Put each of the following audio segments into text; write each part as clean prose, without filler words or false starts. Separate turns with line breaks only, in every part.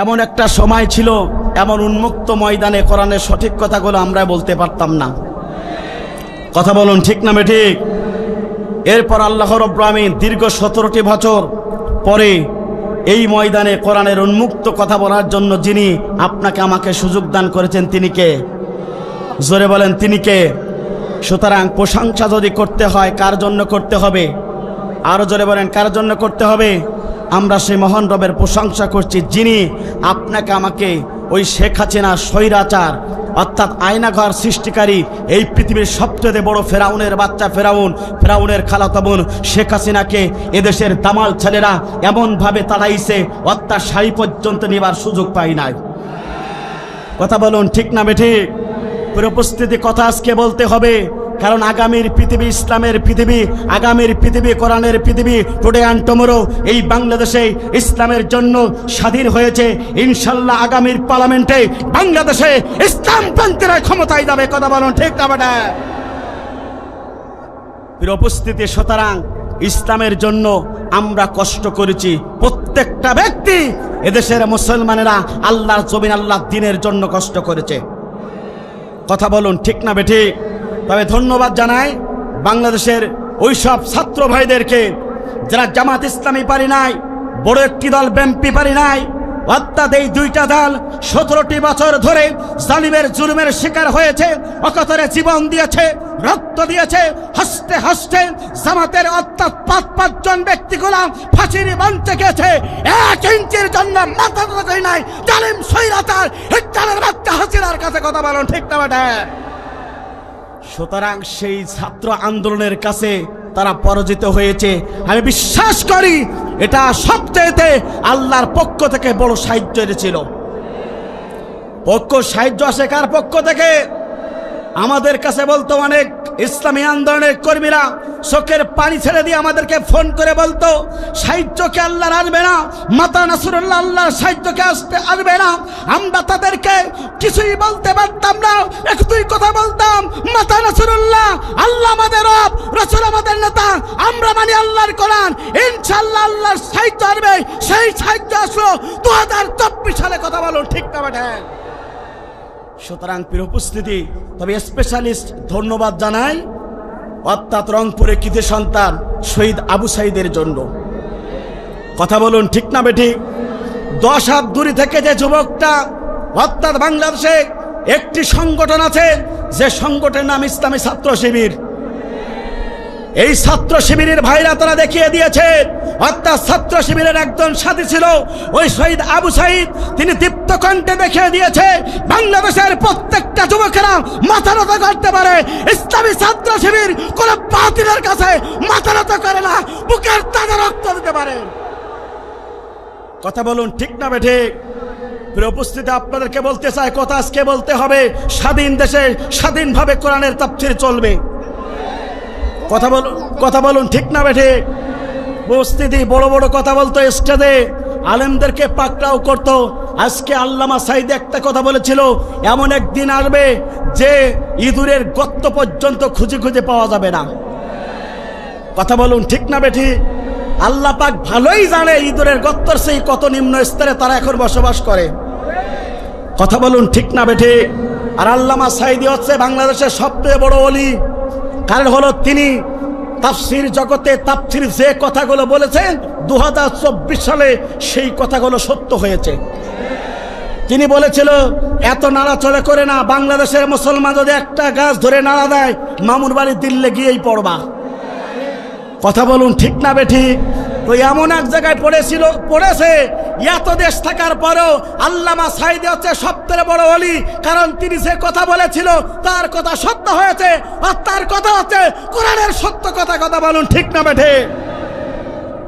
এমন একটা সময় ছিল, এমন উন্মুক্ত ময়দানে কোরআনের সঠিক কথাগুলো আমরা বলতে পারতাম না। কথা বলুন ঠিক না বেঠিক? এরপর আল্লাহ রাব্বুল আমিন দীর্ঘ 17টি বছর পরে এই ময়দানে কোরআনের উন্মুক্ত কথা বলার জন্য যিনি আপনাকে আমাকে সুযোগ দান করেছেন, তিনি কে? জোরে বলেন, তিনি কে? সুতরাং প্রশংসা যদি করতে হয়, কার জন্য করতে হবে? আরো জোরে বলেন, কার জন্য করতে হবে? আমরা সেই মহান রবের প্রশংসা করছি, যিনি আপনাকে আমাকে ওই শেখ হাসিনা স্বৈরাচার অর্থাৎ আয়নাঘর সৃষ্টিকারী, এই পৃথিবীর সবচেয়ে বড় ফেরাউনের বাচ্চা ফেরাউনের খালাতো বোন শেখ হাসিনাকে এদেশের দামাল ছেলেরা এমনভাবে তাড়াইছে, অর্থাৎ শাড়ি পর্যন্ত নেবার সুযোগ পাই নাই। কথা বলুন ঠিক না বেঠিক? পুরো উপস্থিতি কথা আজকে বলতে হবে, কারণ আগামীর পৃথিবী ইসলামের পৃথিবী, আগামীর পৃথিবী কোরআনের পৃথিবী। টুডে অ্যান্ড টুমরো এই বাংলাদেশে ইসলামের জন্য স্বাধীন হয়েছে। ইনশাল্লাহ আগামীর পার্লামেন্টে বাংলাদেশে ইসলামপন্থীরা ক্ষমতায় যাবে। কথা বলুন ঠিক না বেটা? পুরো উপস্থিতি, সুতরাং ইসলামের জন্য আমরা কষ্ট করেছি, প্রত্যেকটা ব্যক্তি এদেশের মুসলমানেরা আল্লাহর জমিন আল্লাহর দ্বীনের জন্য কষ্ট করেছে। কথা বলুন ঠিক না বেঠিক? তবে ধন্যবাদ জানাই বাংলাদেশের ওই সব ছাত্র ভাইদেরকে যারা জামাত ইসলামী পারি নাই, বড় একটি দল বিএনপি পারি নাই, অর্থাৎ এই দুইটা দল 17টি বছর ধরে জালিমের জুলুমের শিকার হয়েছে, অকাতরে জীবন দিয়েছে, রক্ত দিয়েছে, হাসতে হাসতে জামাতের অর্থাৎ 5-5 ব্যক্তিগুলো ফাঁসির মঞ্চে গেছে। 1 ইঞ্চির জন্য মাথা তুলে নাই জালিম স্বৈরাচার হিটলারের বাচ্চা হাসিনার কাছে। কথা বলুন ঠিক না বেটা? সুতরাং সেই ছাত্র আন্দোলনের কাছে তারা পরাজিত হয়েছে। আমি বিশ্বাস করি এটা সবচেয়ে আল্লাহর পক্ষ থেকে বড় সাহায্য ছিল। সাহায্য আসে কার পক্ষ থেকে? আমাদের কাছে বলতো অনেক ইসলামী আন্দোলনের কর্মীরা চোখের পানি ছেড়ে দিয়ে আমাদেরকে ফোন করে বলতো, সাহায্যকে আল্লাহর আসবে না, মাতা নাসরুল্লাহ আল্লাহর সাহায্যকে আসবে না। আমরা তাদেরকে কিছুই বলতে পারতাম না, একটুই কথা বলতাম, মাতা নাসরুল্লাহ, আল্লাহ আমাদের রব, রাসূল আমাদের নেতা, আমরা মানি আল্লাহর কোরআন, ইনশাআল্লাহ আল্লাহর সাহায্য আসবে। সেই সাহায্য আসলো 2024 সালে। কথা বলুন ঠিক না বেটা? সুতরাং প্রিয় উপস্থিতি, তবে স্পেশালিস্ট ধন্যবাদ জানাই অর্থাৎ রংপুরে কৃতি সন্তান শহীদ আবু সাইদের জন্য। কথা বলুন ঠিক না বেঠিক? 10 হাত দূরে থেকে যে যুবকটা, অর্থাৎ বাংলাদেশে একটি সংগঠন আছে যে সংগঠনের নাম ইসলামী ছাত্র শিবির। এই ছাত্র শিবিরের ভাইরা তারা দেখিয়ে দিয়েছে, অর্থাৎ ছাত্র শিবিরের একজন সাথী ছিল ওই শহীদ আবু সাইদ। তিনি দীপ্ত কণ্ঠে দেখিয়ে দিয়েছে বাংলাদেশের প্রত্যেকটা যুবকেরা মাথা নত করতে পারে। ইসলামী ছাত্র শিবির কোন বাতিলের কাছে মাথা নত করে না, বুকের তাজা রক্ত দিতে পারে। কথা বলুন ঠিক না বেঠিক? প্রিয় উপস্থিতি, আপনাদেরকে বলতে চাই, কথা আজকে বলতে হবে, স্বাধীন দেশে স্বাধীনভাবে কোরআনের তাফসীর চলবে। কথা বলুন ঠিক না বেঠে? উপস্থিতি, বড় বড় কথা বলতো স্টেজে, আলেমদেরকে পাকড়াও করতো। আজকে আল্লামা সাইদ একটা কথা বলেছিল, এমন একদিন আসবে যে ইঁদুরের গর্ত পর্যন্ত খুঁজে খুঁজে পাওয়া যাবে না। কথা বলুন ঠিক না বেঠি? আল্লাহ পাক ভালোই জানে ইঁদুরের গর্তর সেই কত নিম্ন স্তরে তারা এখন বসবাস করে। কথা বলুন ঠিক না বেঠি? আর আল্লামা সাইদি হচ্ছে বাংলাদেশের সবচেয়ে বড় ওলি। কারণ হলো তিনি তাফসীর জগতে তাফসীর যে কথাগুলো বলেছেন 2024 সালে সেই কথাগুলো সত্য হয়েছে। তিনি বলেছিল, এত নাড়াচড়া করে না, বাংলাদেশের মুসলমান যদি একটা গাছ ধরে নাড়া দেয় মামুর বাড়ি দিল্লি গিয়েই পড়বা। কথা বলুন ঠিক না বেঠি? তো এমন এক জায়গায় পড়েছে, এত দেশ থাকার পরেও আল্লামা সাইদি হচ্ছে সবচেয়ে বড় ওলি। কারণ তিনি যে কথা বলেছিল তার কথা সত্য হয়েছে, আর তার কথা হচ্ছে কোরআনের সত্য কথা। কথা বলুন ঠিক না বেঠে?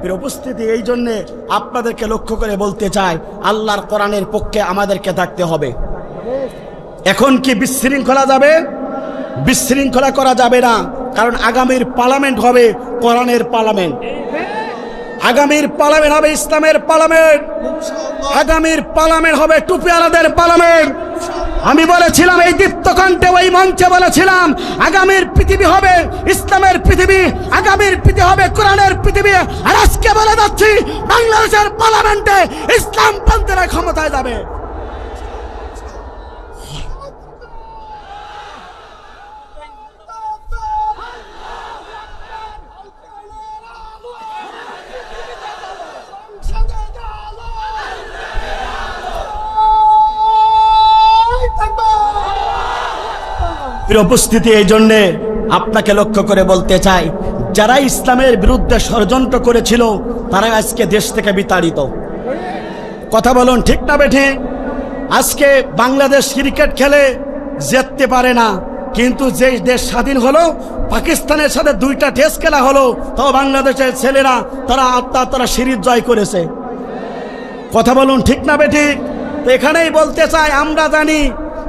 এর উপস্থিতি, এই জন্যে আপনাদেরকে লক্ষ্য করে বলতে চাই, আল্লাহর কোরআনের পক্ষে আমাদেরকে থাকতে হবে। এখন কি বিশৃঙ্খলা যাবে? বিশৃঙ্খলা করা যাবে না, কারণ আগামীর পার্লামেন্ট হবে কোরআনের পার্লামেন্ট। আগামীর পার্লামেন্ট হবে ইসলামের পার্লামেন্ট। আগামীর পার্লামেন্ট হবে টুপিওয়ালাদের পার্লামেন্ট। আমি বলেছিলাম এই দীপ্তকণ্ঠে ওই মঞ্চে বলেছিলাম, আগামীর পৃথিবী হবে ইসলামের পৃথিবী, আগামীর পৃথিবী হবে কোরআনের পৃথিবী। আর আজকে বলে যাচ্ছি, বাংলাদেশের পার্লামেন্টে ইসলামপন্থীরা ক্ষমতায় যাবে। উপস্থিতি, এই জন্যে আপনাকে লক্ষ্য করে বলতে চাই, যারা ইসলামের বিরুদ্ধে ষড়যন্ত্র করেছিল তারা আজকে দেশ থেকে বিতাড়িত। কথা বলুন ঠিক না বেঠিক? আজকে বাংলাদেশ ক্রিকেট খেলে জিততে পারে না, কিন্তু যে দেশ স্বাধীন হলো, পাকিস্তানের সাথে 2টা টেস্ট খেলা হলো, তাও বাংলাদেশের ছেলেরা তারা সিরিজ জয় করেছে। কথা বলুন ঠিক না বেঠিক? তো এখানেই বলতে চাই, আমরা জানি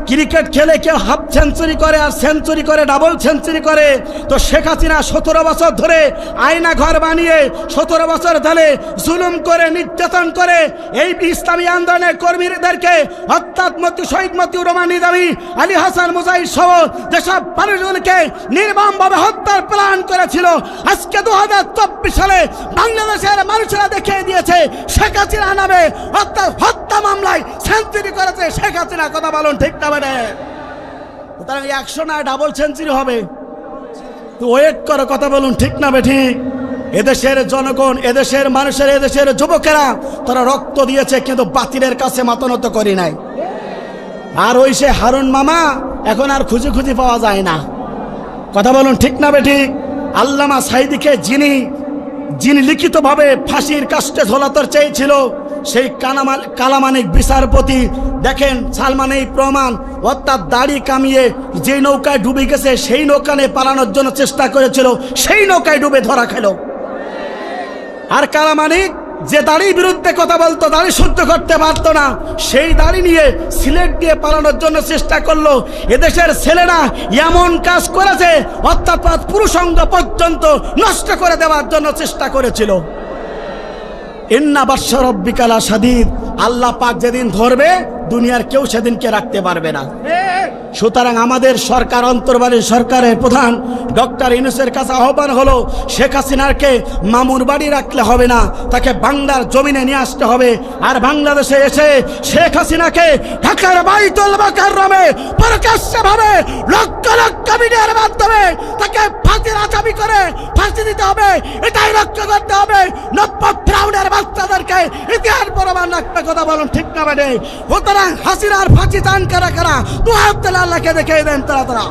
ক্রিকেট খেলে কেউ হাফ সেঞ্চুরি করে আর সেঞ্চুরি করে, ডাবল সেঞ্চুরি করে। তো শেখ হাসিনা 17 বছর ধরে আয়না ঘর বানিয়ে 17 বছর ধরে জুলুম করে, নির্যাতন করে এই ইসলামী আন্দোলনের কর্মীদেরকে, অর্থাৎ শহীদ মতিউর রহমান নিজামী, আলী হাসান মুজাহিদ সহ যেসব মানুষগুলোকে নির্মমভাবে হত্যার প্ল্যান করেছিল। আজকে 2024 সালে বাংলাদেশের মানুষেরা দেখিয়ে দিয়েছে শেখ হাসিনা নামে অর্থাৎ হত্যা মামলায় সেঞ্চুরি করেছে শেখ হাসিনা। কথা বলুন ঠিক না? সুতরাং 100 না ডাবল সেঞ্চুরি হবে, তো ওয়েট করো। কথা বলুন ঠিক না বেঠিক? এদেশের জনগণ, এদেশের মানুষের, এদেশের যুবকেরা তারা রক্ত দিয়েছে, কিন্তু বাতিলের কাছে মাথা নত করি নাই। আর ওই সে হারুন মামা এখন আর খুঁজে খুঁজে পাওয়া যায় না। কথা বলুন ঠিক না বেঠিক? আল্লামা সাঈদীকে যিনি লিখিতভাবে ফাঁসির কাস্টে ঝোলাতে চেয়েছিল, সেই কালামানিক বিচারপতি দেখেন সালমান এই প্রমাণ, অর্থাৎ দাড়ি কামিয়ে যে নৌকায় ডুবে গেছে সেই নৌকা নিয়ে পালানোর জন্য চেষ্টা করেছিল, সেই নৌকায় ডুবে ধরা খেল। আর কালামানিক যে দাড়ির বিরুদ্ধে কথা বলতো, দাড়ি শুদ্ধ করতে পারত না, সেই দাড়ি নিয়ে সিলেট দিয়ে পালানোর জন্য চেষ্টা করলো। এদেশের ছেলেরা এমন কাজ করেছে, অর্থাৎ পুরুষাঙ্গ পর্যন্ত নষ্ট করে দেওয়ার জন্য চেষ্টা করেছিল। ইন্না বাদশা রব্বিকা লাশাদীদ, আল্লাহ পাক যেদিন ধরবে দুনিয়ার কেউ সেদিনকে রাখতে পারবে না। সুতরাং আমাদের সরকার, অন্তর্বর্তী সরকারের প্রধান ডক্টর ইউনূসের কাছে আহ্বান হলো, শেখ হাসিনাকে মামুর বাড়ি রাখলে হবে না, তাকে বাংলার জমিনে নিয়ে আসতে হবে। আর বাংলাদেশে এসে শেখ হাসিনাকে ঢাকার বাইতুল মুকাররমে প্রকাশ্যভাবে লক্ষ লক্ষ মিডিয়ার মাধ্যমে তাকে ফাঁসির আসামি করে ফাঁসি দিতে হবে। এটাই লক্ষ্য করতে হবে। 90 ফ্রাউনের বাচ্চাদেরকে ইতিহাস প্রমাণ রাখবে। কথা বলুন ঠিক না বেঠে? সুতরাং হাসিনার ফাঁসি চান কারা কারা? আল্লাহকে দেখে দেন তারা।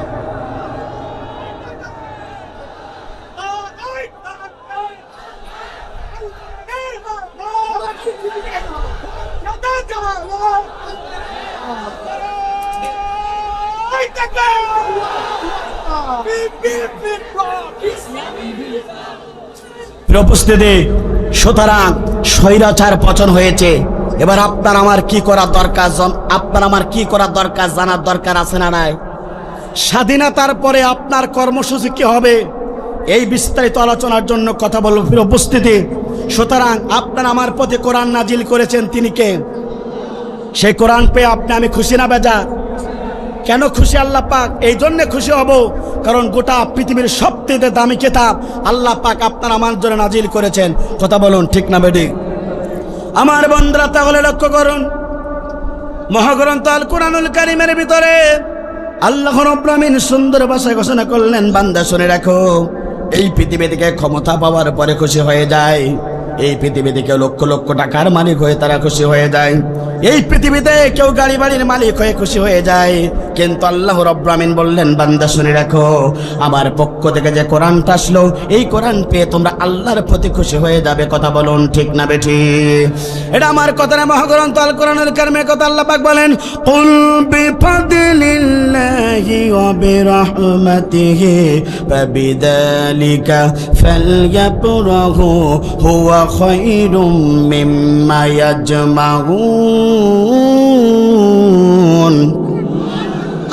উপস্থিতি, সুতরাং স্বৈরাচার পতন হয়েছে। এবার আপনার আমার কি করার দরকার, জানার দরকার আছে না নাই? স্বাধীনতার পরে আপনার কর্মসূচি কি হবে, এই বিস্তারিত আলোচনার জন্য কথা বলব উপস্থিতি। সুতরাং আপনার আমার প্রতি কোরআন নাজিল করেছেন তিনি কে? সেই কোরআন পেয়ে আমি খুশি না বেজার? কেন খুশি আল্লাহ পাক? এই জন্য খুশি হব কারণ গোটা পৃথিবীর সবচেয়ে দামি কিতাব আল্লাহ পাক আপনার আমার জন্য নাজিল করেছেন। কথা বলুন ঠিক না বেঠিক? আমার বন্ধুরা, তাহলে লক্ষ্য করুন, মহাগ্রন্থ আল কুরআনুল কারীমের ভিতরে আল্লাহ রাব্বুল আমিন সুন্দর ভাষায় ঘোষণা করলেন, বান্দা শুনে রাখো, এই পৃথিবী থেকে ক্ষমতা পাওয়ার পরে খুশি হয়ে যায়, এই পৃথিবী থেকে লক্ষ লক্ষ টাকার মালিক হয়ে তারা খুশি হয়ে যায়, এই পৃথিবীতে কেউ গাড়ি বাড়ির মালিক হয়ে খুশি হয়ে যায়। কিন্তু আল্লাহ রাব্বুল আমিন বললেন, বান্দা শুনে রাখো, আমার পক্ষ থেকে যে কোরআনটা আসলো, এই কোরআন পেয়ে তোমরা আল্লাহর প্রতি খুশি হয়ে যাবে। কথা বলুন ঠিক না বেঠিক? এটা আমার কথা না, মহাগ্রন্থ আল কুরআনুল কারীমের কথা। আল্লাহ পাক বলেন, কুল বিফাদলিল্লাহি ওয়া বিরহমাতিহি ফাবিযালিকা ফালইফরাহু হুয়া খায়রুম মিম্মা ইয়াজমাউন।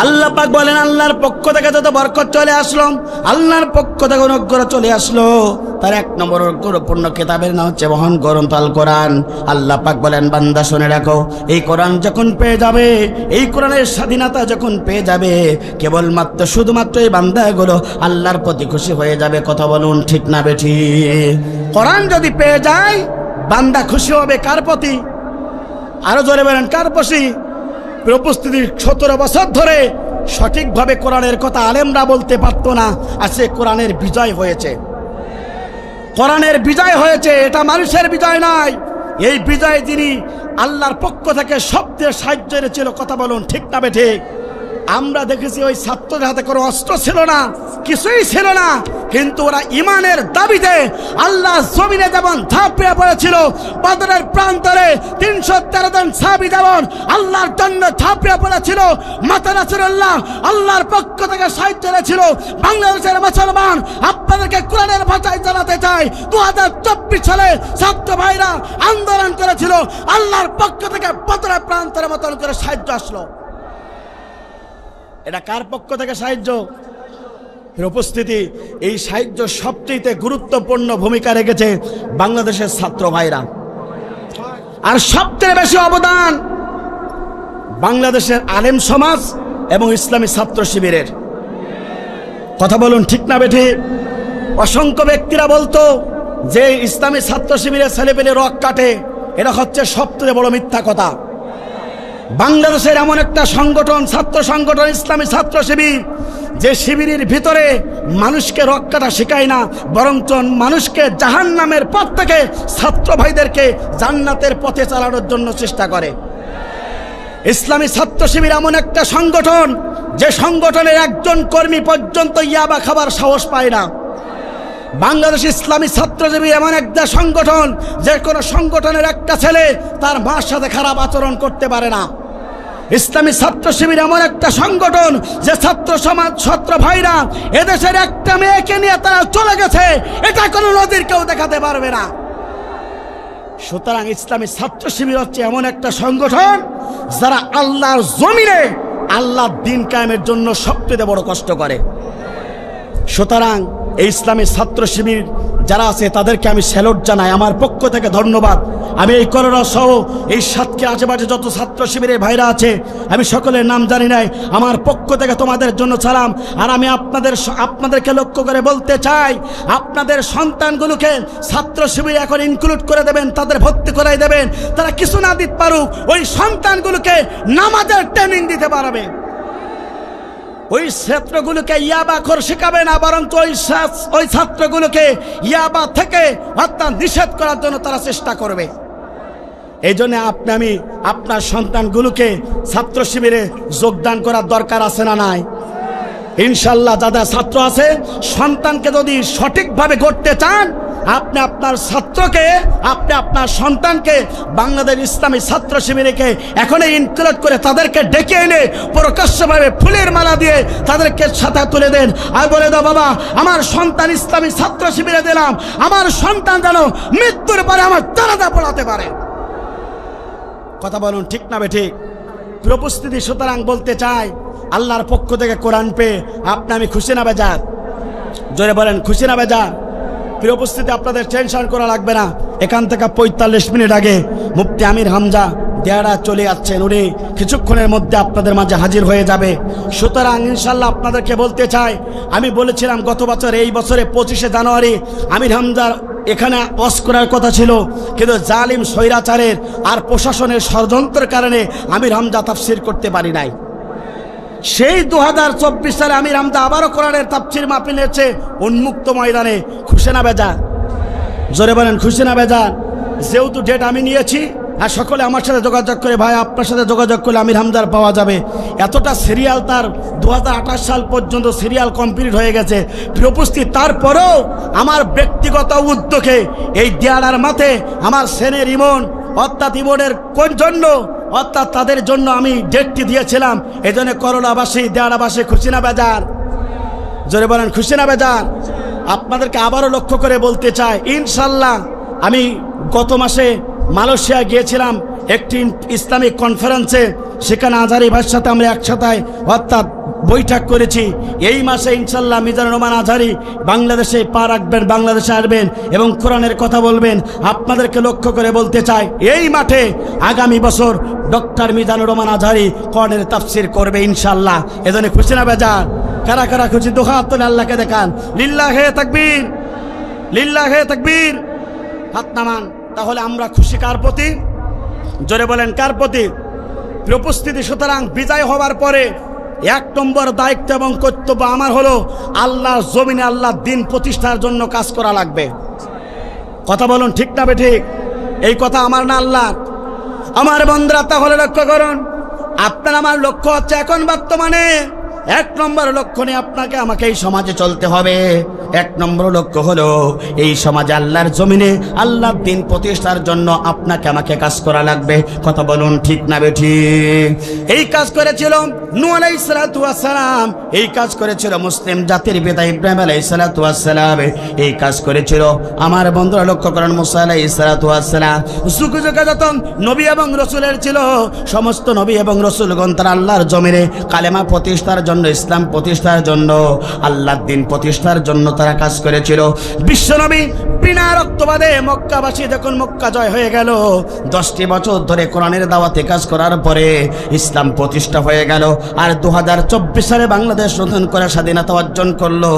আল্লাহ পাক বলেন আল্লাহর পক্ষ থেকে যত বরকত চলে আসলো, আল্লাহর পক্ষ থেকে অনুগ্রহ চলে আসলো, তার এক নম্বর গুরুত্বপূর্ণ কিতাবের নাম হচ্ছে মহান গ্রন্থ আল কোরআন। আল্লাহ পাক বলেন বান্দা শুনে রাখো, এই কোরআন যখন পেয়ে যাবে, এই কোরআনের স্বাধীনতা যখন পেয়ে যাবে, কেবলমাত্র শুধুমাত্র এই বান্দাগুলো আল্লাহর প্রতি খুশি হয়ে যাবে। কথা বলুন ঠিক না বেঠিক? কোরআন যদি পেয়ে যায় বান্দা খুশি হবে কার প্রতি? আরো জোরে বলেন কার প্রতি? উপস্থিতি 17 বছর ধরে সঠিকভাবে কোরআনের কথা আলেমরা বলতে পারতো না, আজকে কোরআনের বিজয় হয়েছে। কোরআনের বিজয় হয়েছে, এটা মানুষের বিজয় নয়। এই বিজয় যিনি আল্লাহর পক্ষ থেকে সবচেয়ে সাহায্য এনেছিল। কথা বলুন ঠিক না বেঠিক? আমরা দেখেছি ওই ছাত্রদের হাতে কোনো অস্ত্র ছিল না, কিছুই ছিল না, কিন্তু ওরা ইমানের দাবিতে আল্লাহ জমিনে যেমন ঝাঁপিয়ে পড়েছিল, বদরের প্রান্তরে 313 জন সাহাবী যেমন আল্লাহর জন্য ঝাঁপিয়ে পড়েছিল, মাতা রাসূলুল্লাহ আল্লাহর পক্ষ থেকে সাহায্য এনেছিল। বাংলাদেশের মুসলমান আপনাদেরকে কোরআনের ভাষায় জানাতে চাই, 2024 সালে ছাত্র ভাইরা আন্দোলন করেছিল, আল্লাহর পক্ষ থেকে বদরের প্রান্তরের মতন করে সাহায্য আসলো। এটা কার পক্ষ থেকে সাহায্য? উপস্থিতি এই সাহায্য সবচেয়ে গুরুত্বপূর্ণ ভূমিকা রেখেছে বাংলাদেশের ছাত্র ভাইরা। আর সবচেয়ে বেশি অবদান বাংলাদেশের আলেম সমাজ এবং ইসলামী ছাত্র শিবিরের। কথা বলুন ঠিক না বেঠিক? অসংখ্য ব্যক্তিরা বলতো যে ইসলামী ছাত্র শিবিরের ছেলেপেলে রক কাটে, এটা হচ্ছে সবচেয়ে বড় মিথ্যা কথা। বাংলাদেশের এমন একটা সংগঠন, ছাত্র সংগঠন ইসলামী ছাত্র শিবির, যে শিবিরের ভিতরে মানুষকে রক্ষাটা শেখায় না, বরঞ্চ মানুষকে জাহান্নামের পথ থেকে ছাত্র ভাইদেরকে জান্নাতের পথে চালানোর জন্য চেষ্টা করে। ইসলামী ছাত্র শিবির এমন একটা সংগঠন, যে সংগঠনের একজন কর্মী পর্যন্ত ইয়াবা খাবার সাহস পায় না। বাংলাদেশ ইসলামী ছাত্র শিবির এমন একটা সংগঠন, যে কোনো সংগঠনের একটা ছেলে তার মার সাথে খারাপ আচরণ করতে পারে না। ইসলামী ছাত্র শিবির এমন একটা সংগঠন, যে ছাত্র সমাজ ছাত্র ভাইরা এদেশের একটা মেয়েকে নিয়ে তারা চলে গেছে, এটা কোনো নদীর কেউ দেখাতে পারবে না। সুতরাং ইসলামী ছাত্র শিবির হচ্ছে এমন একটা সংগঠন যারা আল্লাহর জমিনে আল্লাহর দ্বীন কায়েমের জন্য সবচেয়ে বড় কষ্ট করে। সুতরাং এই ইসলামী ছাত্র শিবির যারা আছে তাদেরকে আমি স্যালুট জানাই, আমার পক্ষ থেকে ধন্যবাদ। আমি এই করোনা সহ এই সাতক্ষীরা আশেপাশে যত ছাত্র শিবিরের ভাইরা আছে, আমি সকলের নাম জানি নাই, আমার পক্ষ থেকে তোমাদের জন্য সালাম। আর আমি আপনাদেরকে লক্ষ্য করে বলতে চাই, আপনাদের সন্তানগুলোকে ছাত্র শিবিরে এখন ইনক্লুড করে দেবেন, তাদের ভর্তি করাই দেবেন। তারা কিছু না দিতে পারুক, ওই সন্তানগুলোকে নামাজের ট্রেনিং দিতে পারবে। ওই ছাত্রগুলোকে ইয়াবাখোর শেখাবে না, বরং ওই ছাত্রগুলোকে ইয়াবা থেকে অর্থাৎ নিষেধ করার জন্য তারা চেষ্টা করবে। এই জন্য আমি আপনার সন্তানগুলোকে ছাত্র শিবিরে যোগদান করার দরকার আছে না নাই? ইনশাল্লাহ যাদের ছাত্র আছে, সন্তানকে যদি সঠিকভাবে গড়তে চান, আপনি আপনার ছাত্রকে, আপনি আপনার সন্তানকে বাংলাদেশ ইসলামী ছাত্র শিবিরকে এখনই ইনক্লুড করে তাদেরকে ডেকে এনে প্রকাশ্যভাবে ফুলের মালা দিয়ে তাদেরকে সাথে তুলে দেন। আর বলে দাও, বাবা আমার সন্তান ইসলামী ছাত্র শিবিরে দিলাম, আমার সন্তান যেন মৃত্যুর পরে আমার জানাজা পড়াতে পারে। কথা বলুন ঠিক না বেঠিক? উপস্থিতি সুতরাং বলতে চাই, আল্লাহর পক্ষ থেকে কোরআন পেয়ে আমি খুশি না বেজার? জোরে বলেন খুশি না বেজার? প্রিয় উপস্থিতি, আপনাদের টেনশন করা লাগবে না। এখান থেকে 45 মিনিট আগে মুফতি আমির হামজা দেয়ারা চলে যাচ্ছেন, উনি কিছুক্ষণের মধ্যে আপনাদের মাঝে হাজির হয়ে যাবে। সুতরাং ইনশাল্লাহ আপনাদেরকে বলতে চাই, আমি বলেছিলাম গত বছর এই বছরে 25শে জানুয়ারি আমির হামজার এখানে ওয়াজ করার কথা ছিল, কিন্তু জালিম স্বৈরাচারের আর প্রশাসনের ষড়যন্ত্রের কারণে আমির হামজা তাফসির করতে পারি নাই। সেই 2024 সালে আমির হামজা আবারও কোরআনের তাফসির মাহফিল হচ্ছে উন্মুক্ত ময়দানে। খুশি না বেজার? জোরে বলেন খুশি না বেজার? যেহেতু ডেট আমি নিয়েছি, আর সকলে আমার সাথে যোগাযোগ করে, ভাই আপনার সাথে যোগাযোগ করলে আমির হামজার পাওয়া যাবে। এতটা সিরিয়াল তার 2028 সাল পর্যন্ত সিরিয়াল কমপ্লিট হয়ে গেছে। উপস্থিত, তারপরেও আমার ব্যক্তিগত উদ্যোগে এই দেয়াড়ার মাঠে আমার সেনের ইমন অর্থাৎ ইমনের জন্য অর্থাৎ তাদের জন্য আমি ডেটটি দিয়েছিলাম। এই জন্য করোনাবাসী দেয়াড়াবাসী খুশি না বেজার? জোরে বলেন খুশি না বেজার? আপনাদেরকে আবারও লক্ষ্য করে বলতে চাই, ইনশাল্লাহ আমি গত মাসে মালয়েশিয়া গিয়েছিলাম, একটি ইসলামিক কনফারেন্সে, সেখানে আজহারি ভাইয়ের সাথে আমরা একসাথে অর্থাৎ বৈঠক করেছি। এই মাসে ইনশাল্লাহ মিজানুর রহমান আজহারি বাংলাদেশে পা রাখবেন, বাংলাদেশে আসবেন এবং কোরআনের কথা বলবেন। আপনাদেরকে লক্ষ্য করে বলতে চাই, এই মাঠে আগামী বছর ডক্টর মিজানুর রহমান আজহারি কোরআনের তাফসীর করবে ইনশাল্লাহ। এজন্য খুশি না বেজার? কারা কারা খুশি? দুই হাত তুলে আল্লাহকে দেখান। লিল্লাহে তাকবীর, লিল্লাহে তাকবীর। হাত নামান। তাহলে আমরা খুশি কার প্রতি? জোরে বলেন, কার প্রতি? উপস্থিতি। সুতরাং বিজয় হওয়ার পরে 1 নম্বর দায়িত্ব এবং কর্তব্য আমার হলো আল্লাহর জমিনে আল্লাহর দিন প্রতিষ্ঠার জন্য কাজ করা লাগবে। কথা বলুন, ঠিক না বেঠিক? এই কথা আমার না আল্লাহ? আমার বন্ধুরা, তাহলে লক্ষ্য করুন, আপনার আমার লক্ষ্য হচ্ছে এখন বর্তমানে 1 নম্বর লক্ষ্য নিয়ে আপনাকে আমাকে এই সমাজে চলতে হবে। 1 নম্বর লক্ষ্য হলো এই সমাজে আল্লাহর জমিনে আল্লাহর দিন প্রতিষ্ঠার জন্য আপনাকে আমাকে কাজ করা লাগবে। কথা বলুন, ঠিক না বেঠিক? এই কাজ করেছিল নূহ আলাইহিস সালাতু ওয়াস সালাম, এই কাজ করেছিল মুসলিম জাতির পিতা ইব্রাহিম আলাইহিস সালাতু ওয়াস সালাম, এই কাজ করেছিল আমার বন্ধুরা লক্ষ্য করেন মুসা আলাইহিস সালাতু ওয়াস সালাম। যুগে যুগে যত নবী এবং রাসূলের ছিল, সমস্ত নবী এবং রাসূলগণ তারা আল্লাহর জমিনে কালেমা প্রতিষ্ঠার জন্য, ইসলাম প্রতিষ্ঠার জন্য, আল্লাহর দিন প্রতিষ্ঠার জন্য তারা কাজ করেছিল। বিশ্বনবী বিনা রক্তপাতে মক্কাবাসী যখন মক্কা জয় হয়ে গেল, 10টি বছর ধরে কোরআনের দাওয়াতে কাজ করার পরে ইসলাম প্রতিষ্ঠা হয়ে গেল। আর 2024 সালে বাংলাদেশ নতুন করে স্বাধীনতা অর্জন করলো।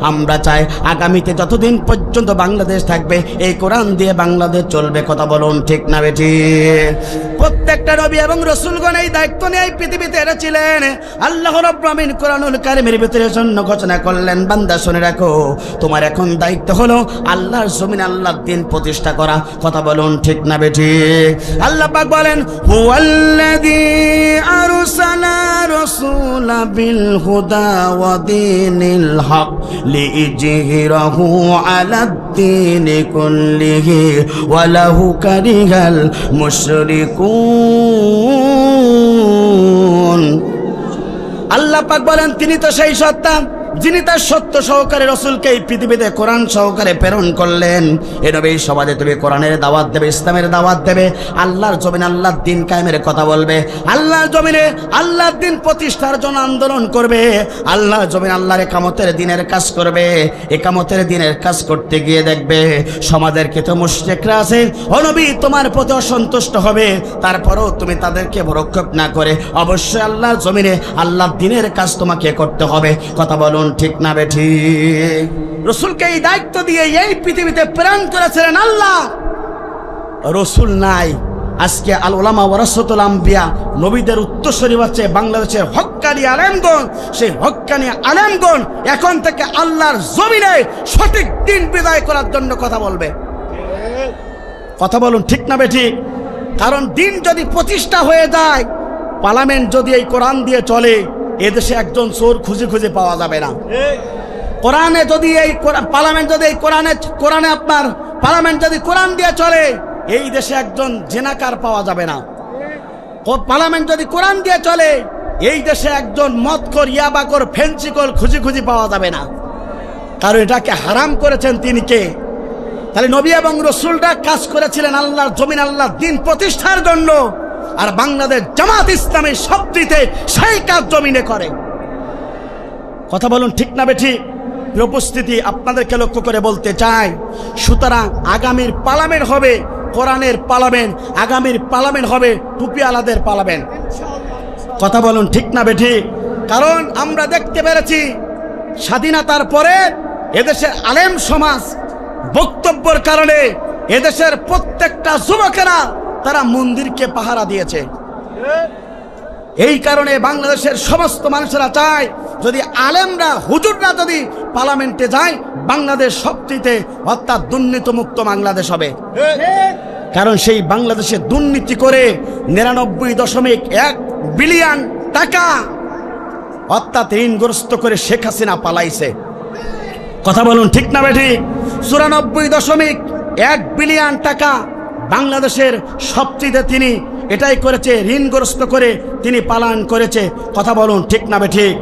আমরা চাই আগামীতে যতদিন পর্যন্ত বাংলাদেশ থাকবে এই কোরআন দিয়ে বাংলাদেশ চলবে। কথা বলুন, ঠিক না বেঠিক? প্রত্যেকটা নবী এবং রাসূলগণ এই দায়িত্ব নিয়ে এই পৃথিবীতে এসেছিলেন। আল্লাহ রাব্বুল আমিন কোরআনুল কারীমের ভিতরে জন্য ঘোষণা করলেন, বান্দা শুনে রাখো, তোমার এখন দায়িত্ব হলো আল্লাহর জমিনে আল্লাহর দিন প্রতিষ্ঠা করা। কথা বলুন, ঠিক না বেঠিক? আল্লাহ পাক বলেন, হুয়াল্লাযী আরসালা রাসূলা বিল হুদা ওয়া দীনিল হক লিইজহিরাহু আলাদ দীনি কুল্লিহি ওয়া লাহু কারিহাল মুশরিকুন। আল্লাহ পাক বলেন, তিনি তো সেই সত্তা যিনি তার সত্য সহকারে রসুলকে এই পৃথিবীতে কোরআন সহকারে প্রেরণ করলেন। এ নবী সমাজে তুমি কোরআনের দাওয়াত দেবে, ইসলামের দাওয়াত দেবে, আল্লাহর জমিনে আল্লাহর দিন কায়েমের কথা বলবে, আল্লাহর জমিনে আল্লাহর দিন প্রতিষ্ঠার জন্য আন্দোলন করবে, আল্লাহর জমিনে আল্লাহর একামতের দিনের কাজ করবে। একামতের দিনের কাজ করতে গিয়ে দেখবে সমাজের কিছু মুশরিকরা আছে, ও নবী তোমার প্রতি অসন্তুষ্ট হবে, তারপরেও তুমি তাদেরকে ভরক্ষেপ না করে অবশ্যই আল্লাহর জমিনে আল্লাহর দিনের কাজ তোমাকে করতে হবে। কথা বলুন, ঠিক না বেঠিক? রাসূলকে এই দায়িত্ব দিয়ে এই পৃথিবীতে প্রেরণ করেছিলেন আল্লাহ। রাসূল নাই, আজকে আল উলামা ওয়ারাসাতুল আম্বিয়া, নবীদের উত্তরসূরি হচ্ছে বাংলাদেশের হক্কানি আলেমগণ। সেই হক্কানি আলেমগণ এখন থেকে আল্লাহর জমিনে সঠিক দিন বিদায় করার জন্য কথা বলবে। কথা বলুন, ঠিক না বেঠিক? কারণ দিন যদি প্রতিষ্ঠা হয়ে যায়, পার্লামেন্ট যদি এই কোরআন দিয়ে চলে, এদেশে একজন চোর খুঁজে খুঁজে পাওয়া যাবে না। কোরআনে যদি এই পার্লামেন্ট যদি এই কোরআনে আপনার পার্লামেন্ট যদি কোরআন দিয়ে চলে, এই দেশে একজন জেনাকার পাওয়া যাবে না। পার্লামেন্ট যদি কোরআন দিয়ে চলে, এই দেশে একজন মদখোর, ইয়াবাখোর, ফেন্সিখোর খুঁজে খুঁজে পাওয়া যাবে না। কারণ এটাকে হারাম করেছেন তিনি কে? তাহলে নবী এবং রাসূলরা কাজ করেছিলেন আল্লাহর জমিন আল্লাহর দিন প্রতিষ্ঠার জন্য। আর বাংলাদেশ জামাত ইসলামী সবচেয়ে সেই কাজ জমিনে করে। কথা বলুন, ঠিক না বেঠিক? উপস্থিতি, আপনাদেরকে লক্ষ্য করে বলতে চাই, সুতরাং আগামীর পার্লামেন্ট হবে কোরআনের পার্লামেন্ট, আগামীর পার্লামেন্ট হবে টুপিওয়ালাদের পার্লামেন্ট। কথা বলুন, ঠিক না বেঠিক? কারণ আমরা দেখতে পেরেছি স্বাধীনতার পরে এদেশের আলেম সমাজ বক্তব্যের কারণে এদেশের প্রত্যেকটা যুবকেরা তারা মন্দিরকে পাহারা দিয়েছে। এই কারণে বাংলাদেশের সমস্ত মানুষেরা চায় যদি আলেমরা, হুজুররা যদি পার্লামেন্টে যায়, বাংলাদেশ সবচেয়ে অর্থাৎ দুর্নীতিমুক্ত বাংলাদেশ হবে। কারণ সেই বাংলাদেশে দুর্নীতি করে 99.1 বিলিয়ন টাকা অর্থাৎ ঋণগ্রস্ত করে শেখ হাসিনা পালাইছে। কথা বলুন, ঠিক না বেঠিক? 94.1 বিলিয়ন টাকা বাংলাদেশের সবচেয়ে তিনি এটাই করেছে, ঋণগ্রস্ত করে তিনি পালায়ন করেছে। কথা বলুন, ঠিক না বেঠিক?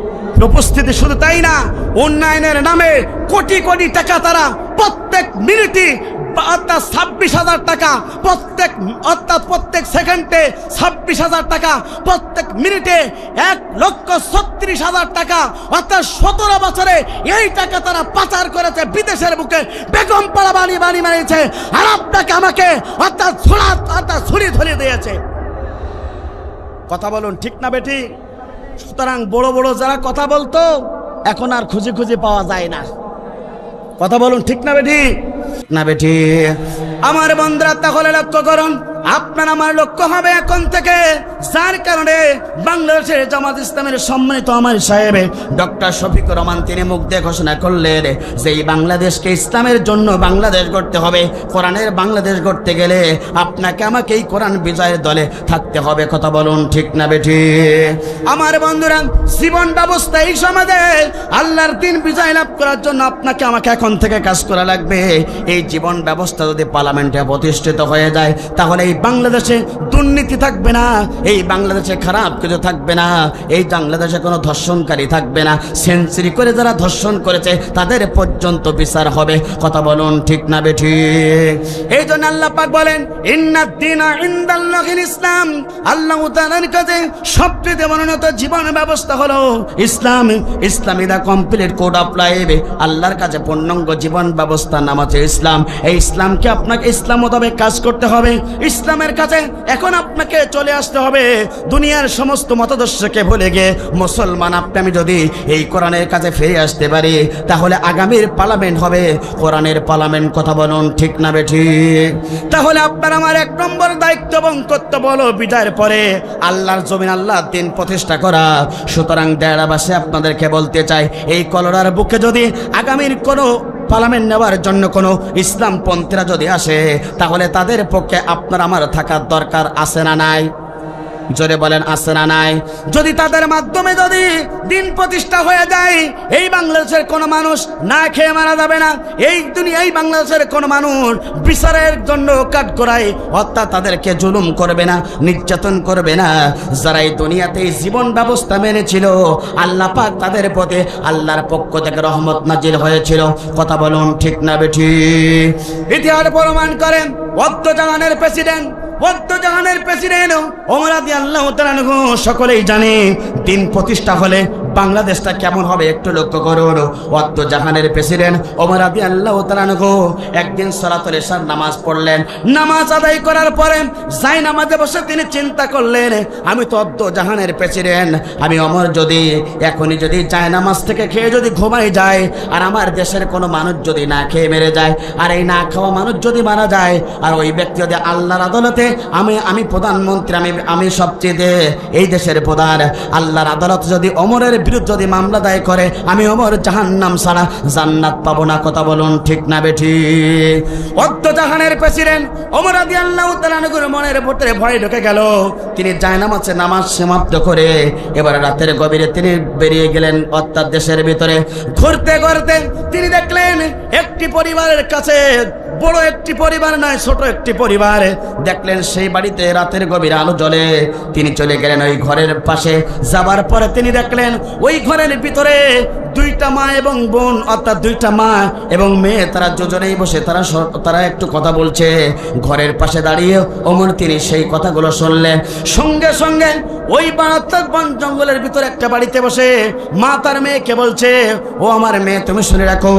উপস্থিতি শুধু তাই না, উন্নয়নের নামে কোটি কোটি টাকা তারা প্রত্যেক মিনিটে অর্থাৎ 26,000 টাকা প্রত্যেক সেকেন্ডে 26,000 টাকা, প্রত্যেক মিনিটে 1,36,000 টাকা, অর্থাৎ 17 বছরে এই টাকা তারা পাচার করেছে বিদেশের বুকে, বেগম পাড়া বানিয়ে মারিয়েছে। আর আপনাকে আমাকে অর্থাৎ ছুরি ধরিয়ে দিয়েছে। কথা বলুন ঠিক না বেটি? সুতরাং বড় বড় যারা কথা বলতো এখন আর খুঁজে পাওয়া যায় না। কথা বলুন ঠিক না বেটি? না বেটি? আমার বন্ধুরা তাহলে লক্ষ্য করুন, আপনার আমার লক্ষ্য হবে এখন থেকে, যার কারণে বাংলাদেশের জামাত ইসলামের সম্মানিত আমার সাহেব ডক্টর শফিকুর রহমান তিনি মুখ দিয়ে ঘোষণা করলেন যে এই বাংলাদেশকে ইসলামের জন্য বাংলাদেশ গড়তে হবে। কোরআনের বাংলাদেশ গড়তে গেলে আপনাকে আমাকে এই কোরআন বিজয়ের দলে থাকতে হবে। কথা বলুন ঠিক না বেটি? আমার বন্ধুরা, জীবন ব্যবস্থা এই সমাজে আল্লাহর দিন বিজয় লাভ করার জন্য আপনাকে আমাকে এখন থেকে কাজ করা লাগবে। এই জীবন ব্যবস্থা যদি পার্লামেন্টে প্রতিষ্ঠিত হয়ে যায় তাহলে এই বাংলাদেশে দুর্নীতি থাকবে না, এই বাংলাদেশে খারাপ কিছু থাকবে না, এই বাংলাদেশে কোনো ধর্ষণকারী থাকবে না। সেঞ্চুরি করে যারা ধর্ষণ করেছে তাদের পর্যন্ত বিচার হবে। কথা বলুন ঠিক না বেঠি? এই জন্য আল্লাহ পাক বলেন ইন্নাদ দীনা ইনদাল্লাহিল ইসলাম, আল্লাহ তাআলার কাছে সবচেয়ে মনোনীত জীবন ব্যবস্থা হলো ইসলাম। Islam is the complete code of life, আল্লাহর কাছে পূর্ণাঙ্গ জীবন ব্যবস্থা নাম আছে ইসলাম। এই ইসলামকে আপনাকে ইসলাম মোতাবেক কাজ করতে হবে। ইসলামের কাছে এখন আপনাকে চলে আসতে হবে। দুনিয়ার সমস্ত মতাদর্শকে ভুলে গিয়ে মুসলমান আমি যদি এই কোরআনের কাছে ফিরে আসতে পারি তাহলে আগামীর পার্লামেন্ট হবে কোরআনের পার্লামেন্ট। কথা বলুন ঠিক না বেঠি? তাহলে আপনার আমার 1 নম্বর দায়িত্ব এবং কর্তব্য হলো বিদায়ের পরে আল্লাহর জমিন আল্লাহর দিন প্রতিষ্ঠা করা। সুতরাং দেড়াবাসে আপনাদেরকে বলতে চাই, এই কলরার বুকে যদি আগামীর কোনো পার্লামেন্ট নেওয়ার জন্য কোনো ইসলামপন্থীরা যদি আসে তাহলে তাদের পক্ষে আপনার আমার থাকার দরকার আছে না নাই? জোরে বলেন আছে না নাই? যদি তাদের মাধ্যমে যদি দিন প্রতিষ্ঠা হয়ে যায় এই বাংলাদেশের কোনো মানুষ না খেয়ে মারা যাবে না। এই বাংলাদেশের কোনো মানুষ বিচারের জন্য কাঠগড়ায় অর্থাৎ তাদেরকে জুলুম করবে না, নির্যাতন করবে না। যারা এই দুনিয়াতে জীবন ব্যবস্থা মেনেছিল আল্লাহ পাক তাদের প্রতি আল্লাহর পক্ষ থেকে রহমত নাজিল হয়েছিল। কথা বলুন ঠিক না বেঠি? ইতিহাস প্রমাণ করেন জাহানের প্রেসিডেন্ট ওমর রাদিয়াল্লাহু তাআলা আনহু সকলেই জানে দিন প্রতিষ্ঠা হলে বাংলাদেশটা কেমন হবে একটু লক্ষ্য করুন। জাহানের প্রেসিডেন্ট ওমর রাদিয়াল্লাহু তাআলা আনহু একদিন সালাতুল ইশার নামাজ পড়লেন। নামাজ আদায় করার পরে যাই নামাজে বসে তিনি চিন্তা করলেন, আমি তো জাহানের প্রেসিডেন্ট, আমি ওমর যদি এখনই যদি যায় নামাজ থেকে খেয়ে যদি ঘুমাই যায় আর আমার দেশের কোনো মানুষ যদি না খেয়ে মেরে যায় আর এই না খাওয়া মানুষ যদি মারা যায় আর ওই ব্যক্তি যদি আল্লাহর আদালতে আমি প্রধানমন্ত্রী, আমি সবচেয়ে এই দেশের প্রধান, আল্লাহর আদালত যদি ওমরের বিরুদ্ধে যদি মামলা দায় করে আমি ওমর জাহান্নাম ছাড়া জান্নাত পাবো না। কথা বলুন ঠিক না বেঠি? জাহানের প্রেসিডেন্ট ওমর রাদিয়াল্লাহু তাআলা আনহুর মনের ভিতরে ভয় ঢুকে গেল। তিনি জায়নামাজে নামাজ সমাপ্ত করে এবার রাতের গভীরে তিনি বেরিয়ে গেলেন অর্থাৎ দেশের ভিতরে ঘুরতে ঘুরতে তিনি দেখলেন একটি পরিবারের কাছে, বড় একটি পরিবার নয় ছোট একটি পরিবার, দেখলেন সেই বাড়িতে রাতের গভীর আলো জ্বলে। তিনি চলে গেলেন ওই ঘরের পাশে। যাবার পরে তিনি দেখলেন ওই ঘরের ভিতরে 2টা মা এবং বোন অর্থাৎ 2টা মা এবং মেয়ে তারা দুজনেই বসে তারা একটু কথা বলছে। ঘরের পাশে দাঁড়িয়ে ওমর তিনি সেই কথাগুলো শুনলেন। সঙ্গে সঙ্গে ওই অর্থাৎ বন জঙ্গলের ভিতরে একটা বাড়িতে বসে মা তার মেয়েকে বলছে, ও আমার মেয়ে তুমি শুনে রাখো,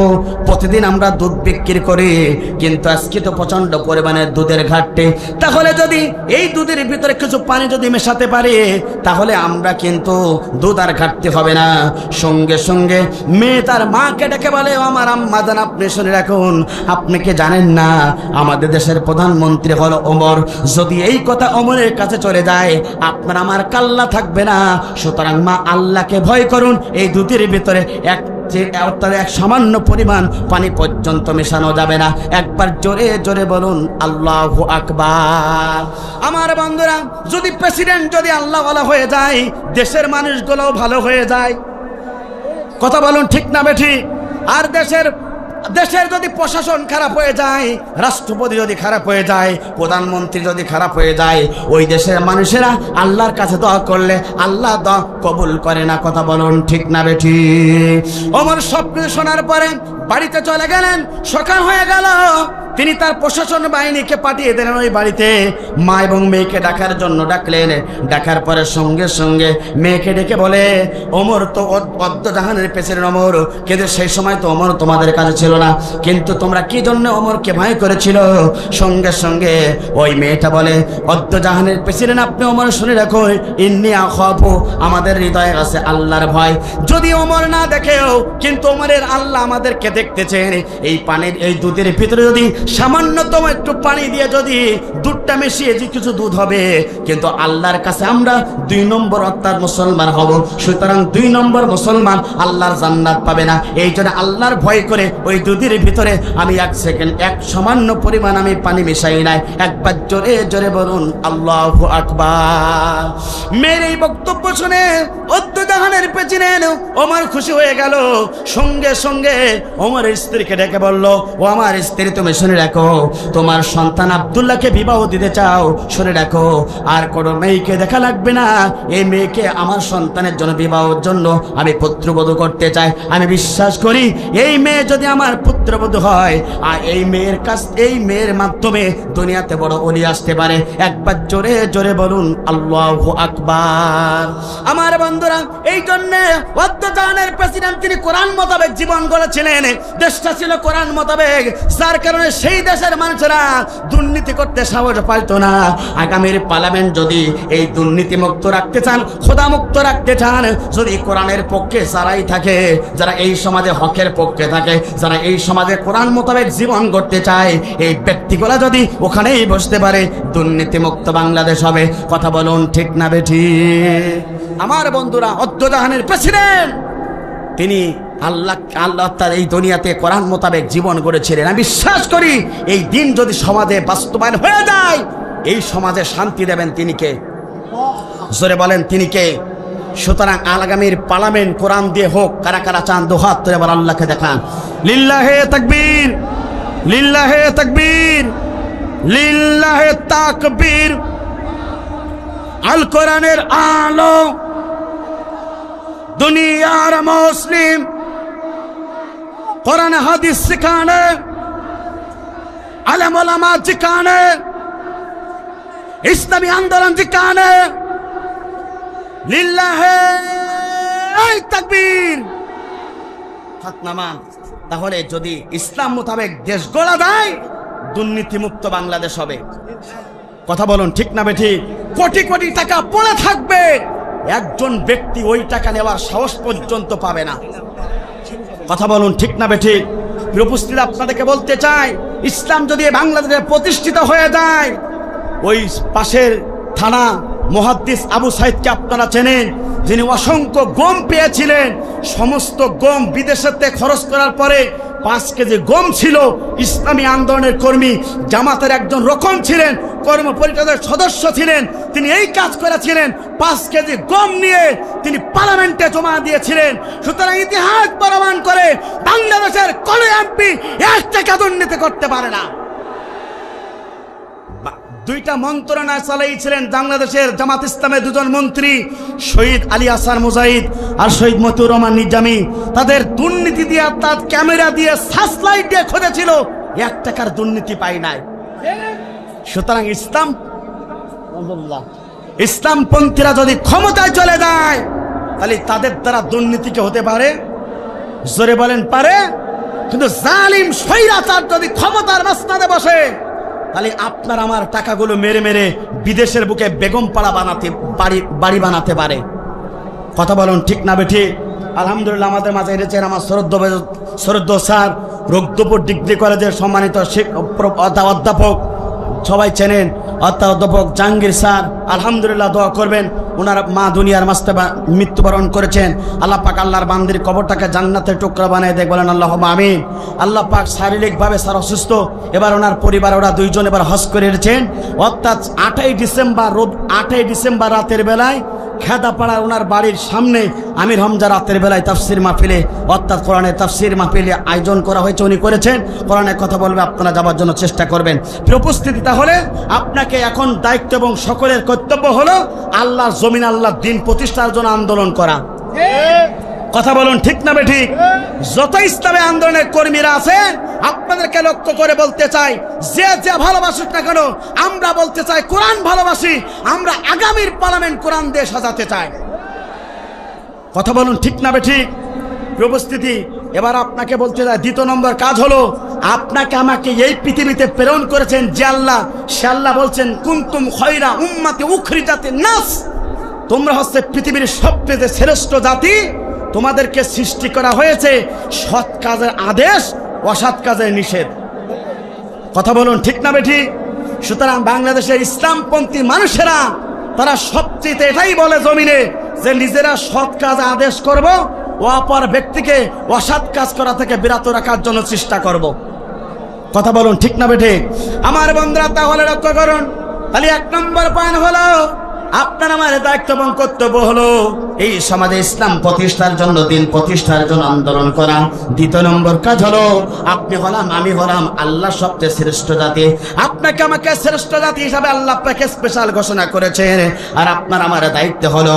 প্রতিদিন আমরা দুধ বিক্রি করি কিন্তু আজকে তো প্রচন্ড পরিমাণে দুধের ঘাটতি, তাহলে যদি এই দুধের ভিতরে কিছু পানি যদি মেশাতে পারি তাহলে আমরা কিন্তু দুধ আর ঘাটতি হবে না। সঙ্গে সঙ্গে মেয়ে তার মাকে ডেকে বলে, আমার আম্মা জান আপনি শুনে রাখুন, আপনি কি জানেন না আমাদের দেশের প্রধানমন্ত্রী হলো ওমর, যদি এই কথা ওমরের কাছে চলে যায় আপনার আমার কাল্লা থাকবে না। সুতরাং মা আল্লাহকে ভয় করুন, এই দুধের ভিতরে এক সামান্য পরিমাণ পানি পর্যন্ত মেশানো যাবে না। একবার জোরে জোরে বলুন আল্লাহু আকবার। আমার বন্ধুরা, যদি প্রেসিডেন্ট যদি আল্লাহ ওয়ালা হয়ে যায় দেশের মানুষগুলো ভালো হয়ে যায়। কথা বলুন ঠিক না বেঠি? আর দেশের যদি প্রশাসন খারাপ হয়ে যায়, রাষ্ট্রপতি যদি খারাপ হয়ে যায়, প্রধানমন্ত্রী যদি খারাপ হয়ে যায়, ওই দেশের মানুষেরা আল্লাহর কাছে দোয়া করলে আল্লাহ দোয়া কবুল করে না। কথা বলুন ঠিক না বেঠি? ওমর সব কিছু শোনার পরে বাড়িতে চলে গেলেন। সকাল হয়ে গেল, তিনি তার প্রশাসন বাহিনীকে পাঠিয়ে দিলেন ওই বাড়িতে মা এবং মেয়েকে ডাকার জন্য ডাকলেন। ডাকার পরে সঙ্গে সঙ্গে মেয়েকে ডেকে বলে, ওমর তো অদ্দজাহানের প্রেসিডেন্ট ওমর, কিন্তু সেই সময় তো ওমর তোমাদের কাছে ছিল না, কিন্তু তোমরা কি জন্য ওমরকে ভয় করেছিল? সঙ্গে সঙ্গে ওই মেয়েটা বলে, অদ্দজাহানের প্রেসিডেন্ট আপনি ওমর শুনে রাখো, ইন্নী আখাফু, আমাদের হৃদয়ে আছে আল্লাহর ভয়। যদি ওমর না দেখেও কিন্তু ওমরের আল্লাহ আমাদেরকে দেখতেছেন। এই পানির এই দুধের ভিতরে যদি সামান্যতম একটু পানি দিয়ে যদি দুধটা মিশিয়ে যে কিছু দুধ হবে, কিন্তু আল্লাহর কাছে আমরা 2 নম্বর অর্থাৎ মুসলমান হব। সুতরাং 2 নম্বর মুসলমান আল্লাহর জান্নাত পাবে না। এই জন্য আল্লাহর ভয় করে ওই দুধের ভিতরে আমি 1 সেকেন্ড এক সামান্য পরিমাণ আমি পানি মিশাই নাই। একবার জোরে জোরে বলুন আল্লাহু আকবার। মেয়ের এই বক্তব্য শুনে অদ্দজাহানের প্রেসিডেন্ট ওমর খুশি হয়ে গেল। সঙ্গে সঙ্গে ওমরের স্ত্রীকে ডেকে বলল, ও আমার স্ত্রী, তুমি শুনে রাখো, তোমার সন্তান আব্দুল্লাহকে বিবাহ দিতে চাও, শুনে রাখো আর কোনো মেয়েকে দেখা লাগবে না। এই মেয়েকে আমার সন্তানের জন্য বিবাহের জন্য আমি পুত্রবধূ করতে চাই। আমি বিশ্বাস করি এই মেয়ে যদি আমার পুত্রবধূ হয় আর এই মেয়ের মাধ্যমে দুনিয়াতে বড় ওলি আসতে পারে। একবার জোরে জোরে বলুন আল্লাহু আকবার। আমার বন্ধুরা, এই জন্য অদ্দজাহানের প্রেসিডেন্ট তিনি কোরআন মোতাবেক জীবন গড়েছিলেন। দেশটা ছিল কোরআন মোতাবেক, যার কারণে সেই দেশের মানুষেরা দুর্নীতি করতে সাহস পাইতো না। আগামীর পার্লামেন্ট যদি এই দুর্নীতি মুক্ত রাখতে চান, খোদা মুক্ত রাখতে চান, যদি কোরআনের পক্ষে যারাই থাকে, যারা এই সমাজে হকের পক্ষে থাকে, যারা এই সমাজে কোরআন মোতাবেক জীবন করতে চায়, এই ব্যক্তিগুলা যদি ওখানেই বসতে পারে, দুর্নীতি মুক্ত বাংলাদেশ হবে। কথা বলুন ঠিক না বেঠিক? আমার বন্ধুরা, অদ্দজাহানের প্রেসিডেন্ট তিনি আল্লাহ তার এই দুনিয়াতে কোরআন মোতাবেক জীবন গড়েছিলেন। আমি বিশ্বাস করি এই দিন যদি সমাজে বাস্তবায়ন হয়ে যায়, এই সমাজে শান্তি দেবেন তিনি কে? জোরে বলেন তিনি কে? সুতরাং আগামীর পার্লামেন্ট কোরআন দিয়ে হোক। কারা কারা চান দুহাত তুলে এবার আল্লাহকে দেখান। লিল্লাহে তাকবীর, লিল্লাহে তাকবীর, লিল্লাহে তাকবীর। আল কোরআনের আলো দুনিয়ার মুসলিম কোরআন হাদিস শিখানে, আলেম ওলামা শিখানে, ইসলামী আন্দোলন শিখানে। লিল্লাহে তাকবীর। হাত নামান। তাহলে যদি ইসলাম মোতাবেক দেশ গড়া যায়, দুর্নীতিমুক্ত বাংলাদেশ হবে। কথা বলুন ঠিক না বেঠিক? কোটি কোটি টাকা পড়ে থাকবে, একজন ব্যক্তি ওই টাকা নেওয়ার সাহস পর্যন্ত পাবে না। কথা বলুন ঠিক না বেঠিক? উপস্থিত আপনাদেরকে বলতে চাই, ইসলাম যদি বাংলাদেশে প্রতিষ্ঠিত হয়ে যায়, ওই পাশের থানা মুহাদ্দিস আবু সাইদকে আপনারা চেনেন, যিনি অসংখ্য গম পেয়েছিলেন। সমস্ত গম বিদেশেতে খরচ করার পরে 5 কেজি গম ছিল। ইসলামী আন্দোলনের কর্মী, জামাতের একজন রকম ছিলেন, কর্ম পরিষদের সদস্য ছিলেন। তিনি এই কাজ করেছিলেন, 5 কেজি গম নিয়ে তিনি পার্লামেন্টে জমা দিয়েছিলেন। সুতরাং ইতিহাস প্রমাণ করে বাংলাদেশের কোন এমপি 1 টাকা দুর্নীতি করতে পারে না। 2টা মন্ত্রণালয় চালাইছিলেন বাংলাদেশের জামাত ইসলামের 2জন মন্ত্রী, শহীদ আলী আসার মুজাহিদ আর শহীদ মতিউর রহমান নিজামী। তাদের দুর্নীতি দিয়ে, তার ক্যামেরা দিয়ে, সার্চলাইট দিয়ে খোঁজেছিল, 1 টাকার দুর্নীতি পাই নাই। সুতরাং ইসলামপন্থীরা যদি ক্ষমতায় চলে যায়, তাহলে তাদের দ্বারা দুর্নীতিকে হতে পারে। জোরে বলেন পারে? কিন্তু জালিম স্বৈরাচার যদি ক্ষমতার মাসনাদে বসে, তাহলে আপনার আমার টাকাগুলো মেরে মেরে বিদেশের বুকে বেগম পাড়া বানাতে বাড়ি বানাতে পারে। কথা বলুন ঠিক না বেঠিক? আলহামদুলিল্লাহ আমাদের মাঝে এসেছেন আমার শ্রদ্ধ স্যার, রোগদপুর ডিগ্রি কলেজের সম্মানিত অধ্যাপক, সবাই চেনেন, অধ্যাপক জাহাঙ্গীর স্যার। আলহামদুলিল্লাহ দোয়া করবেন, ওনার মা দুনিয়ার মাস্তে মৃত্যুবরণ করেছেন। আল্লাহ পাক আল্লাহর বান্দির কবরটাকে জান্নাতের টুকরা বানিয়ে দেখ, বলেন আল্লাহুম্মা আমিন। আল্লাহ পাক শারীরিকভাবে স্যার অসুস্থ, এবার ওনার পরিবার ওরা 2 জন এবার হজ করে এসেছেন। অর্থাৎ 8ই ডিসেম্বর রাতের বেলায় খেদাপাড়ার ওনার বাড়ির সামনে আমির হামজা রাতের বেলায় তাফসির মাহফিলে, অর্থাৎ কোরআনের তাফসির মাহফিলে আয়োজন করা হয়েছে। উনি করেছেন, কোরআনের কথা বলবে, আপনারা যাওয়ার জন্য চেষ্টা করবেন। উপস্থিতি, তাহলে আপনাকে এখন দায়িত্ব এবং সকলের কর্তব্য হলো আল্লাহর জমিন, আল্লাহর দ্বীন প্রতিষ্ঠার জন্য আন্দোলন করা। কথা বলুন ঠিক না বেঠিক? যত ইসলামী আন্দোলনের কর্মীরা আছে আপনাদেরকে লক্ষ্য করে বলতে চাই, যে যে ভালোবাসুক না কেন, আমরা বলতে চাই কোরআন ভালোবাসি, আমরা আগামীর পার্লামেন্ট কোরআন দিয়ে সাজাতে চাই। কথা বলুন ঠিক না বেঠিক? উপস্থিতি, এবার আপনাকে বলতে চাই, দ্বিতীয় নম্বর কাজ হলো আপনাকে আমাকে এই পৃথিবীতে প্রেরণ করেছেন যে আল্লাহ, সে আল্লাহ বলছেন কুনতুম খয়রা উম্মাতি উখরিজাতিন নাস, তোমরা হচ্ছে পৃথিবীর সবচেয়ে শ্রেষ্ঠ জাতি, তোমাদেরকে সৃষ্টি করা হয়েছে সৎ কাজের আদেশ, অসৎ কাজের নিষেধ। কথা বলুন ঠিক না বেঠিক? সুতরাং বাংলাদেশের ইসলামপন্থী মানুষেরা তারা সবচেয়ে এটাই বলে জমিনে যে নিজেরা সৎ কাজ আদেশ করব, অপর ব্যক্তিকে অসৎ কাজ করা থেকে বিরত রাখার জন্য চেষ্টা করব। কথা বলুন ঠিক না বেঠিক? আমার বন্ধুরা, তাহলে লক্ষ্য করুন, তাহলে 1 নম্বর পয়েন্ট হলো আপনার আমার দায়িত্ব এবং কর্তব্য হলো এই সমাজে ইসলাম প্রতিষ্ঠার জন্য, দিন প্রতিষ্ঠার জন্য আন্দোলন করা। দ্বিতীয় নম্বর কাজ হলো আপনি হলাম, আমি হলাম আল্লাহ সবচেয়ে শ্রেষ্ঠ জাতি, আপনাকে আমাকে শ্রেষ্ঠ জাতি হিসাবে আল্লাহ আপনাকে স্পেশাল ঘোষণা করেছেন। আর আপনার আমার দায়িত্ব হলো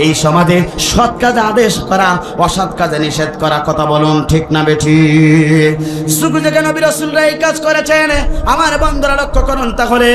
এই সমাজে সৎ কাজে আদেশ করা, অসৎ কাজে নিষেধ করা। কথা বলুন ঠিক না বেঠিক? শুধু যে নবী রাসূলরা এই কাজ করেছেন, আমার বন্ধুরা লক্ষ্য করুন, তাহলে